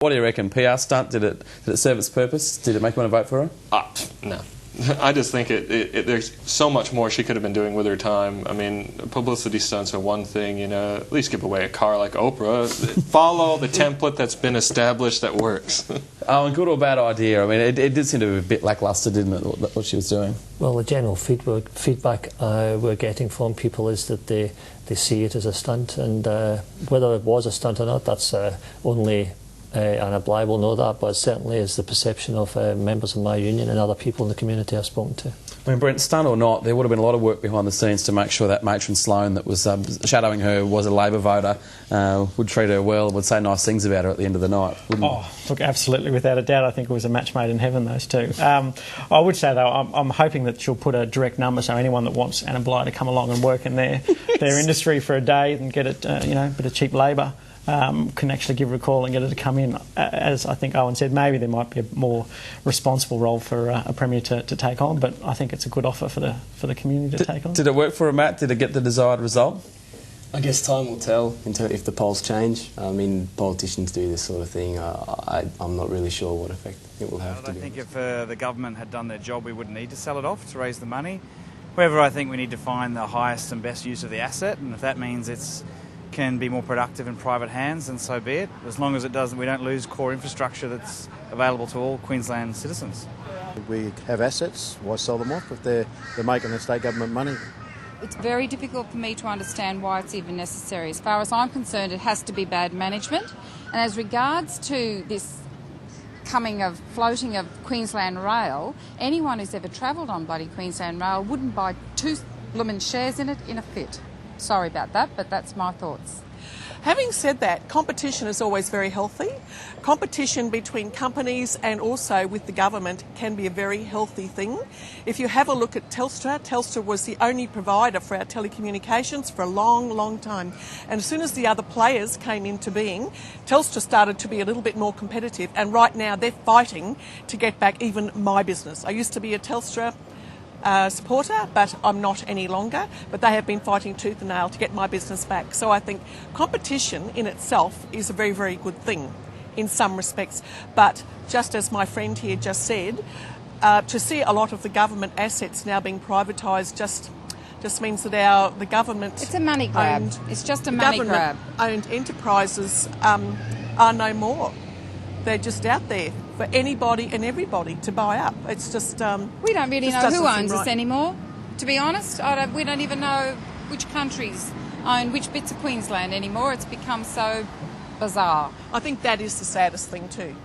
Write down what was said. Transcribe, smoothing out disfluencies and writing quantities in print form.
What do you reckon? PR stunt? Did it serve its purpose? Did it make you want to vote for her? No. I just think there's so much more she could have been doing with her time. I mean, publicity stunts are one thing, you know, at least give away a car like Oprah. Follow the template that's been established that works. Oh, and good or bad idea. I mean, it did seem to be a bit lacklustre, didn't it, what she was doing? Well, the general feedback we're getting from people is that they see it as a stunt, and whether it was a stunt or not, that's only Anna Bligh will know that, but it certainly is the perception of members of my union and other people in the community I've spoken to. I mean, Brent, stunt or not, there would have been a lot of work behind the scenes to make sure that matron Sloan that was shadowing her was a Labor voter, would treat her well, would say nice things about her at the end of the night, wouldn't Oh, look, absolutely, without a doubt. I think it was a match made in heaven, those two. I would say, though, I'm hoping that she'll put a direct number so anyone that wants Anna Bligh to come along and work in their industry for a day and get it, you know, a bit of cheap labour, can actually give her a call and get her to come in. As I think Owen said, maybe there might be a more responsible role for a Premier to take on, but I think it's a good offer for the community to take on. Did it work for her, Matt? Did it get the desired result? I guess time will tell if the polls change. I mean, politicians do this sort of thing. I'm not really sure what effect it will have. I think if the government had done their job, we wouldn't need to sell it off to raise the money. However, I think we need to find the highest and best use of the asset, and if that means it can be more productive in private hands, then so be it. As long as it doesn't, we don't lose core infrastructure that's available to all Queensland citizens. We have assets, why sell them off if they're making the state government money? It's very difficult for me to understand why it's even necessary. As far as I'm concerned, it has to be bad management. And as regards to this floating of Queensland Rail, anyone who's ever travelled on bloody Queensland Rail wouldn't buy 2 bloomin' shares in it in a fit. Sorry about that, but that's my thoughts. Having said that, competition is always very healthy. Competition between companies and also with the government can be a very healthy thing. If you have a look at Telstra was the only provider for our telecommunications for a long, long time. And as soon as the other players came into being, Telstra started to be a little bit more competitive. And right now they're fighting to get back even my business. I used to be a Telstra supporter, but I'm not any longer. But they have been fighting tooth and nail to get my business back. So I think competition in itself is a very, very good thing in some respects. But just as my friend here just said, to see a lot of the government assets now being privatised just means that the government... It's a money grab. It's just a money grab. Government-owned enterprises are no more. They're just out there for anybody and everybody to buy up. It's just... we don't really know who owns us anymore, to be honest. We don't even know which countries own which bits of Queensland anymore. It's become so bizarre. I think that is the saddest thing too.